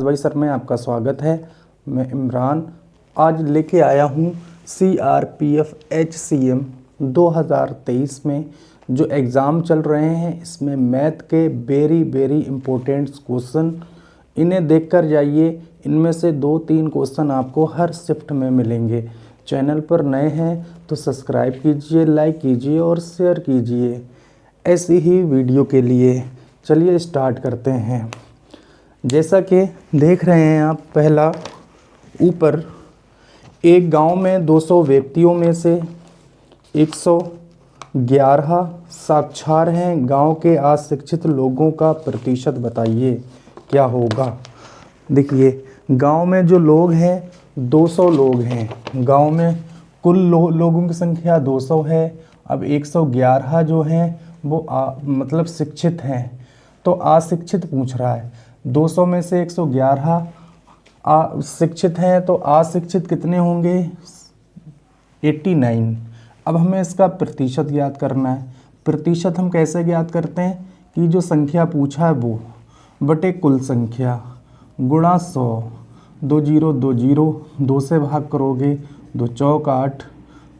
भाई सर में आपका स्वागत है। मैं इमरान आज लेके आया हूँ CRPF HCM 2023 में जो एग्ज़ाम चल रहे हैं, इसमें मैथ के वेरी इम्पोर्टेंट क्वेश्चन, इन्हें देखकर जाइए। इनमें से 2-3 क्वेश्चन आपको हर शिफ्ट में मिलेंगे। चैनल पर नए हैं तो सब्सक्राइब कीजिए, लाइक कीजिए और शेयर कीजिए ऐसी ही वीडियो के लिए। चलिए स्टार्ट करते हैं। जैसा कि देख रहे हैं आप, पहला ऊपर, एक गांव में 200 व्यक्तियों में से 111 साक्षर हैं। गांव के अशिक्षित लोगों का प्रतिशत बताइए क्या होगा। देखिए, गांव में जो लोग हैं 200 लोग हैं। गांव में कुल लोगों की संख्या 200 है। अब 111 जो हैं वो मतलब शिक्षित हैं, तो अशिक्षित पूछ रहा है। 200 में से 111 शिक्षित हैं, तो अशिक्षित कितने होंगे? 89। अब हमें इसका प्रतिशत ज्ञात करना है। प्रतिशत हम कैसे ज्ञात करते हैं कि जो संख्या पूछा है वो बटे कुल संख्या गुणा 100। 2 0 2 0, 2 से भाग करोगे 2 चौक 8,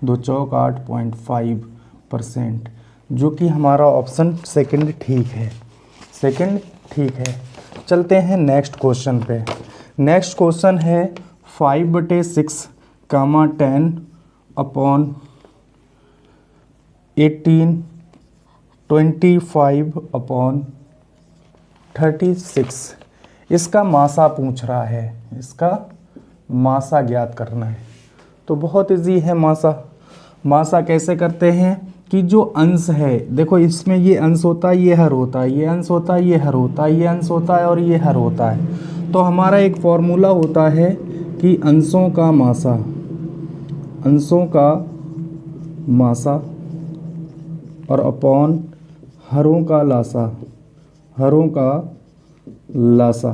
2 चौक 8.5%, जो कि हमारा ऑप्शन सेकंड ठीक है। सेकंड ठीक है। चलते हैं नेक्स्ट क्वेश्चन पे। नेक्स्ट क्वेश्चन है 5/6, 10 अपॉन 18, 25 अपॉन 36। इसका मासा पूछ रहा है। इसका मासा ज्ञात करना है, तो बहुत इजी है। मासा कैसे करते हैं कि जो अंश है, देखो इसमें ये अंश होता है, ये हर होता है, ये अंश होता है, ये हर होता है, ये अंश होता है और ये हर होता है। तो हमारा एक फॉर्मूला होता है कि अंशों का मासा और अपॉन हरों का लासा।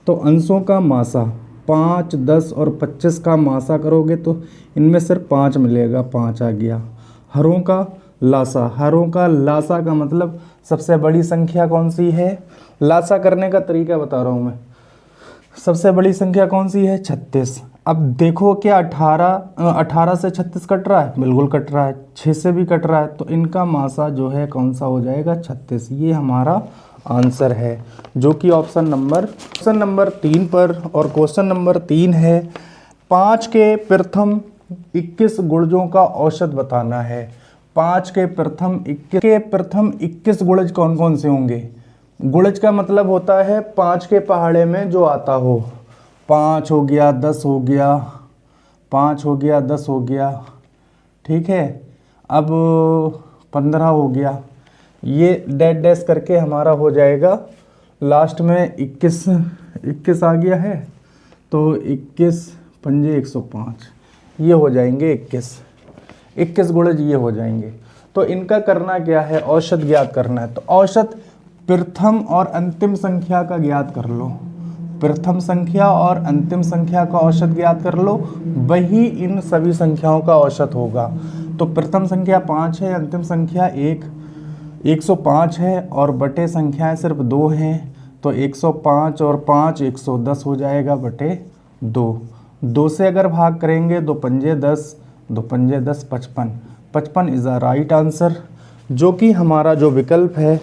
तो अंशों का मासा 5, 10 और 25 का मासा करोगे तो इनमें सिर्फ 5 मिलेगा, 5 आ गया। हरों का लासा का मतलब सबसे बड़ी संख्या कौन सी है? लासा करने का तरीका बता रहा हूँ मैं। सबसे बड़ी संख्या कौन सी है? 36। अब देखो, क्या 18 से 36 कट रहा है? बिल्कुल कट रहा है। 6 से भी कट रहा है, तो इनका मासा जो है कौन सा हो जाएगा? 36। ये हमारा आंसर है, जो कि ऑप्शन नंबर 3 पर। और क्वेश्चन नंबर 3 है 5 के प्रथम 21 गुणजों का औसत बताना है। 5 के प्रथम 21 गुणज कौन कौन से होंगे? गुणज का मतलब होता है 5 के पहाड़े में जो आता हो। 5 हो गया, 10 हो गया, 5 हो गया, 10 हो गया, ठीक है। अब 15 हो गया। ये डैश करके हमारा हो जाएगा। लास्ट में 21 आ गया है, तो 21 पंजे 105, ये हो जाएंगे 21 गुणज ये हो जाएंगे। तो इनका करना क्या है? औसत ज्ञात करना है। तो औसत प्रथम और अंतिम संख्या का ज्ञात कर लो। प्रथम संख्या और अंतिम संख्या का औसत ज्ञात कर लो, वही इन सभी संख्याओं का औसत होगा। तो प्रथम संख्या 5 है, अंतिम संख्या 105 है और बटे संख्याएं सिर्फ 2 हैं, तो 105 और 5 110 हो जाएगा बटे 2। 2 से अगर भाग करेंगे 2 पंजे 10, 2 पंजे 10, 55 इज़ अ राइट आंसर, जो कि हमारा जो विकल्प है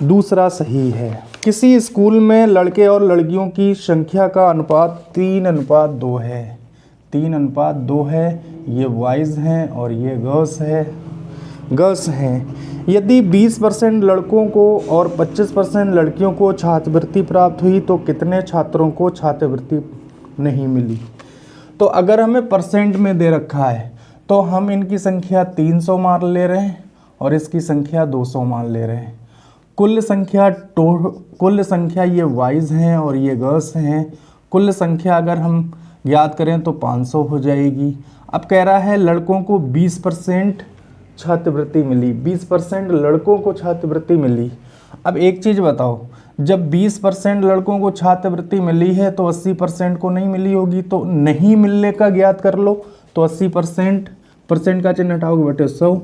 दूसरा सही है। किसी स्कूल में लड़के और लड़कियों की संख्या का अनुपात 3:2 है। 3:2 है। ये बॉयज़ हैं और ये गर्ल्स हैं। यदि 20% लड़कों को और 25% लड़कियों को छात्रवृत्ति प्राप्त हुई तो कितने छात्रों को छात्रवृत्ति नहीं मिली? तो अगर हमें परसेंट में दे रखा है तो हम इनकी संख्या 300 मान ले रहे हैं और इसकी संख्या 200 मान ले रहे हैं। कुल संख्या ये बॉयज़ हैं और ये गर्ल्स हैं। कुल संख्या अगर हम ज्ञात करें तो 500 हो जाएगी। अब कह रहा है लड़कों को 20% छात्रवृत्ति मिली, 20% लड़कों को छात्रवृत्ति मिली। अब एक चीज़ बताओ, जब 20% लड़कों को छात्रवृत्ति मिली है तो 80% को नहीं मिली होगी, तो नहीं मिलने का ज्ञात कर लो। तो 80% का चिन्ह हटाओगे बटे 100,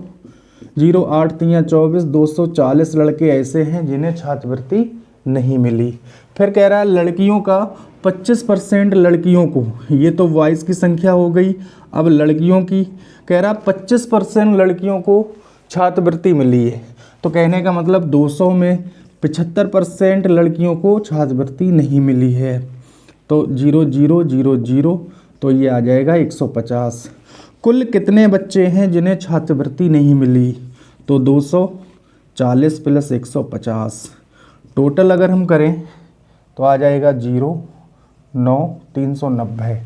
0 8 3 24, 240 लड़के ऐसे हैं जिन्हें छात्रवृत्ति नहीं मिली। फिर कह रहा है लड़कियों का 25% लड़कियों को, ये तो बॉयज़ की संख्या हो गई। अब लड़कियों की कह रहा 25% लड़कियों को छात्रवृत्ति मिली है। तो कहने का मतलब 200 में 75% लड़कियों को छात्रवृत्ति नहीं मिली है। तो 0 0 0 0, तो ये आ जाएगा 150। कुल कितने बच्चे हैं जिन्हें छात्रवृत्ति नहीं मिली? तो 240 प्लस 150, टोटल अगर हम करें तो आ जाएगा 0 9 390।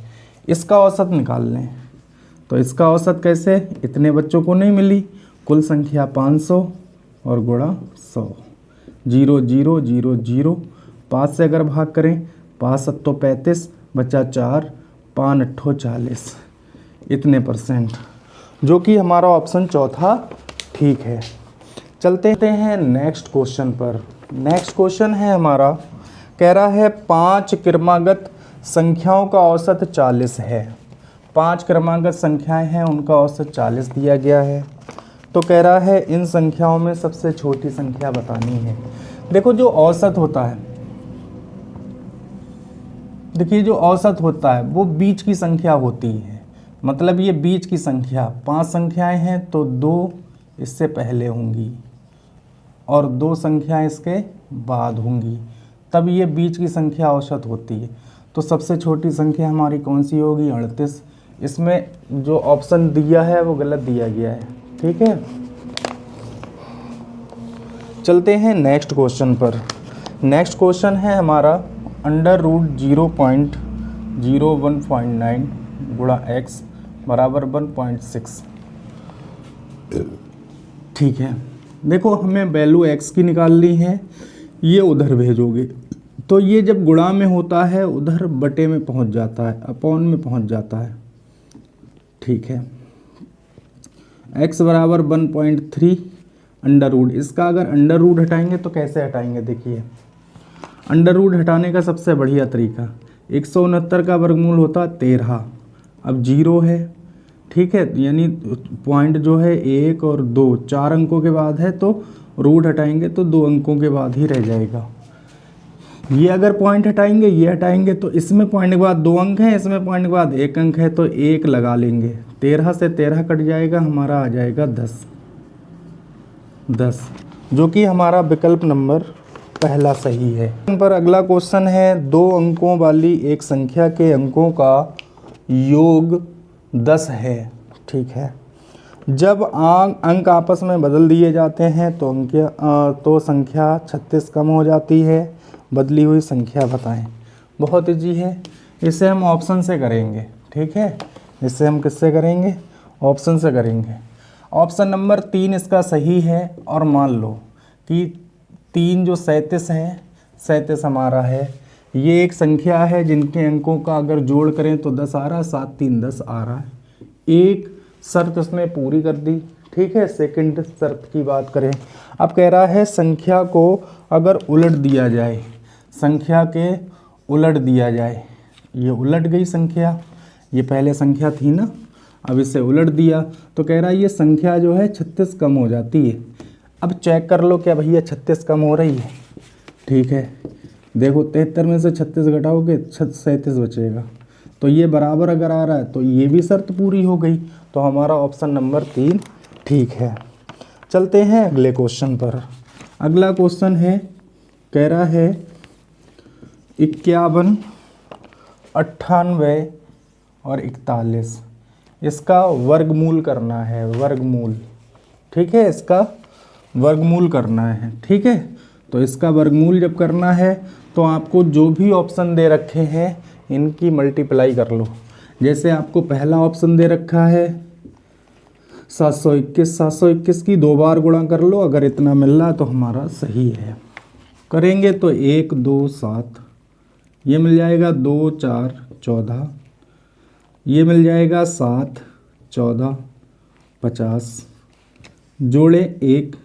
इसका औसत निकाल लें। तो इसका औसत कैसे? इतने बच्चों को नहीं मिली, कुल संख्या 500 और गुणा 100। 0 0 0 0, 5 से अगर भाग करें, 5 सत्तो 35, बचा 4, 5 अट्ठो 40, इतने परसेंट, जो कि हमारा ऑप्शन चौथा ठीक है। चलते हैं नेक्स्ट क्वेश्चन पर। नेक्स्ट क्वेश्चन है हमारा, कह रहा है 5 क्रमागत संख्याओं का औसत 40 है। 5 क्रमागत संख्याएं हैं, उनका औसत 40 दिया गया है। तो कह रहा है इन संख्याओं में सबसे छोटी संख्या बतानी है। देखो जो औसत होता है, देखिए जो औसत होता है वो बीच की संख्या होती है। मतलब ये बीच की संख्या, 5 संख्याएं हैं तो 2 इससे पहले होंगी और 2 संख्याएं इसके बाद होंगी, तब ये बीच की संख्या औसत होती है। तो सबसे छोटी संख्या हमारी कौन सी होगी? 38। इसमें जो ऑप्शन दिया है वो गलत दिया गया है। ठीक है, चलते हैं नेक्स्ट क्वेश्चन पर। नेक्स्ट क्वेश्चन है हमारा √0.019 गुणा x बराबर 1.6। ठीक है, देखो हमें वैल्यू x की निकालनी है, ये उधर भेजोगे तो ये जब गुणा में होता है उधर बटे में पहुंच जाता है, अपॉन में पहुंच जाता है। ठीक है, x बराबर 1.3 अंडर रूट। इसका अगर अंडर रूट हटाएंगे तो कैसे हटाएंगे? देखिए अंडर रूट हटाने का सबसे बढ़िया तरीका, 169 का वर्गमूल होता 13। अब 0 है, ठीक है, यानी पॉइंट जो है 1 और 2 4 अंकों के बाद है, तो रूट हटाएंगे तो 2 अंकों के बाद ही रह जाएगा। ये अगर पॉइंट हटाएंगे, ये हटाएंगे, तो इसमें पॉइंट के बाद 2 अंक हैं, इसमें पॉइंट के बाद 1 अंक है, तो 1 लगा लेंगे। 13 से 13 कट जाएगा, हमारा आ जाएगा 10, जो कि हमारा विकल्प नंबर पहला सही है। पर अगला क्वेश्चन है 2 अंकों वाली एक संख्या के अंकों का योग 10 है। ठीक है, जब अंक आपस में बदल दिए जाते हैं तो संख्या 36 कम हो जाती है। बदली हुई संख्या बताएं। बहुत ईजी है, इसे हम ऑप्शन से करेंगे। ठीक है, इसे हम किससे करेंगे? ऑप्शन से करेंगे। ऑप्शन नंबर 3 इसका सही है। और मान लो कि 3 जो 37 है, 37 हमारा है, ये एक संख्या है जिनके अंकों का अगर जोड़ करें तो 10 आ रहा है, 7 3 10 आ रहा है। एक शर्त उसने पूरी कर दी। ठीक है, सेकंड शर्त की बात करें, अब कह रहा है संख्या को अगर उलट दिया जाए, संख्या के उलट दिया जाए, ये उलट गई संख्या, ये पहले संख्या थी ना, अब इसे उलट दिया, तो कह रहा है ये संख्या जो है 36 कम हो जाती है। अब चेक कर लो क्या भैया 36 कम हो रही है? ठीक है, देखो 73 में से 36 घटाओगे 37 बचेगा, तो ये बराबर अगर आ रहा है तो ये भी शर्त पूरी हो गई, तो हमारा ऑप्शन नंबर 3 ठीक है। चलते हैं अगले क्वेश्चन पर। अगला क्वेश्चन है, कह रहा है 51, 98 और 41, इसका वर्गमूल करना है। वर्गमूल, ठीक है, इसका वर्गमूल करना है। ठीक है, तो इसका वर्गमूल जब करना है तो आपको जो भी ऑप्शन दे रखे हैं इनकी मल्टीप्लाई कर लो। जैसे आपको पहला ऑप्शन दे रखा है 721, 721 की 2 बार गुणा कर लो, अगर इतना मिल रहा है तो हमारा सही है। करेंगे तो 1 2 7, ये मिल जाएगा 2 4 14, ये मिल जाएगा 7 14 50, जोड़े 1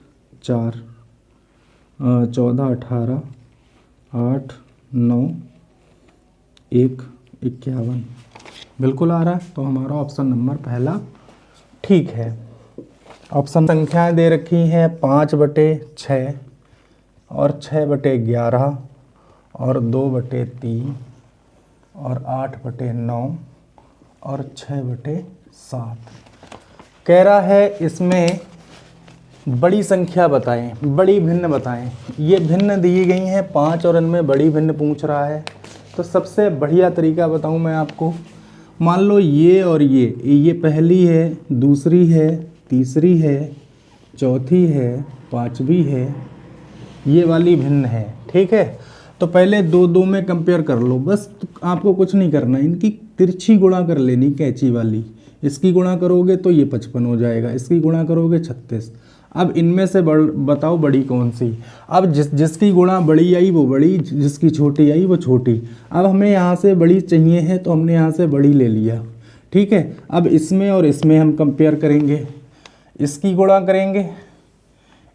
4 14 18 8 9 1 51, बिल्कुल आ रहा है, तो हमारा ऑप्शन नंबर पहला ठीक है। ऑप्शन संख्याएं दे रखी हैं 5/6 और 6/11। और 2/3 और 8/9 और 6/7। कह रहा है इसमें बड़ी संख्या बताएं, बड़ी भिन्न बताएं। ये भिन्न दी गई हैं 5 और इनमें बड़ी भिन्न पूछ रहा है। तो सबसे बढ़िया तरीका बताऊं मैं आपको, मान लो ये और ये पहली है, दूसरी है, तीसरी है, चौथी है, पांचवी है, ये वाली भिन्न है। ठीक है, तो पहले 2-2 में कंपेयर कर लो बस। आपको कुछ नहीं करना, इनकी तिरछी गुणा कर लेनी कैंची वाली। इसकी गुणा करोगे तो ये 55 हो जाएगा, इसकी गुणा करोगे 36। अब इनमें से बताओ बड़ी कौन सी। अब जिसकी गुणा बड़ी आई वो बड़ी, जिसकी छोटी आई वो छोटी। अब हमें यहाँ से बड़ी चाहिए है तो हमने यहाँ से बड़ी ले लिया। ठीक है, अब इसमें और इसमें हम कंपेयर करेंगे। इसकी गुणा करेंगे,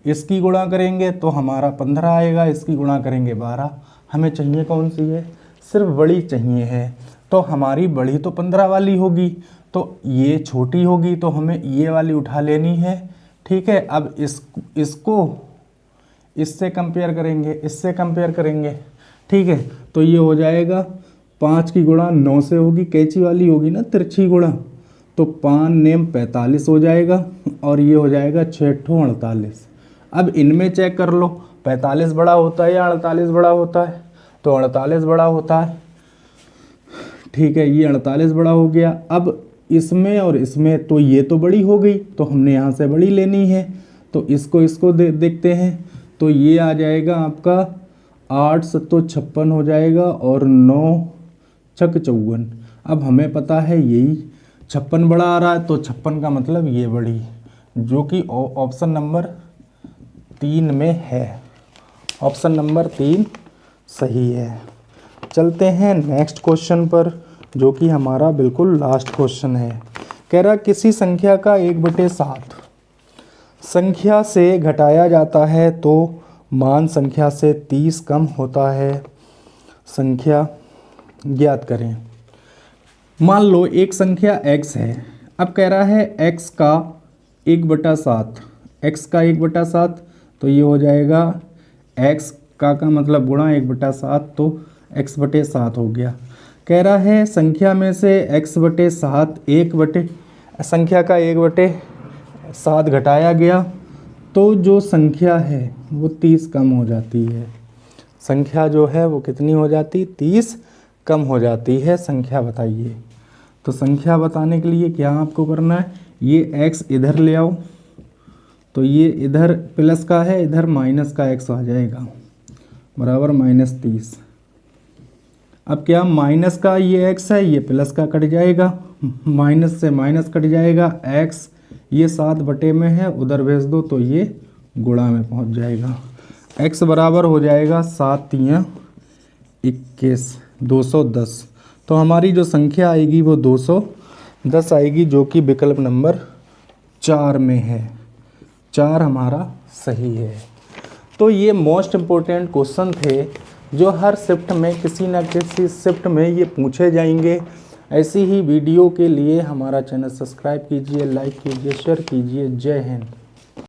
इसकी गुणा करेंगे तो हमारा 15 आएगा, इसकी गुणा करेंगे 12। हमें चाहिए कौन सी है, सिर्फ बड़ी चाहिए है। तो हमारी बड़ी तो 15 वाली होगी, तो ये छोटी होगी तो हमें ये वाली उठा लेनी है। ठीक है, अब इसको इससे कंपेयर करेंगे, इससे कंपेयर करेंगे। ठीक है, तो ये हो जाएगा 5 की गुणा 9 से होगी, कैंची वाली होगी ना तिरछी गुणा, तो 5 नेम 45 हो जाएगा और ये हो जाएगा 6 ठो 48। अब इनमें चेक कर लो 45 बड़ा होता है या 48 बड़ा होता है, तो 48 बड़ा होता है। ठीक है, ये 48 बड़ा हो गया। अब इसमें और इसमें तो ये तो बड़ी हो गई, तो हमने यहाँ से बड़ी लेनी है। तो इसको देखते हैं, तो ये आ जाएगा आपका 8 सत्तो 56 हो जाएगा और 9 छक 54। अब हमें पता है यही 56 बड़ा आ रहा है, तो 56 का मतलब ये बड़ी, जो कि ऑप्शन नंबर 3 में है। ऑप्शन नंबर 3 सही है। चलते हैं नेक्स्ट क्वेश्चन पर, जो कि हमारा बिल्कुल लास्ट क्वेश्चन है। कह रहा किसी संख्या का 1/7 संख्या से घटाया जाता है तो मान संख्या से 30 कम होता है, संख्या ज्ञात करें। मान लो एक संख्या x है। अब कह रहा है x का 1/7, x का 1/7 तो ये हो जाएगा x का मतलब गुणा 1/7, तो x/7 हो गया। कह रहा है संख्या में से x/7 संख्या का 1/7 घटाया गया तो जो संख्या है वो 30 कम हो जाती है। संख्या जो है वो कितनी हो जाती, 30 कम हो जाती है। संख्या बताइए। तो संख्या बताने के लिए क्या आपको करना है, ये x इधर ले आओ, तो ये इधर प्लस का है, इधर माइनस का x आ जाएगा, बराबर -30। अब क्या माइनस का ये x है, ये प्लस का कट जाएगा, माइनस से माइनस कट जाएगा, x ये 7 बटे में है उधर भेज दो तो ये गुणा में पहुंच जाएगा। x बराबर हो जाएगा 7 तियां 21, 210। तो हमारी जो संख्या आएगी वो 210 आएगी, जो कि विकल्प नंबर 4 में है। 4 हमारा सही है। तो ये मोस्ट इम्पोर्टेंट क्वेश्चन थे जो हर शिफ्ट में किसी न किसी शिफ्ट में ये पूछे जाएंगे। ऐसी ही वीडियो के लिए हमारा चैनल सब्सक्राइब कीजिए, लाइक कीजिए, शेयर कीजिए। जय हिंद।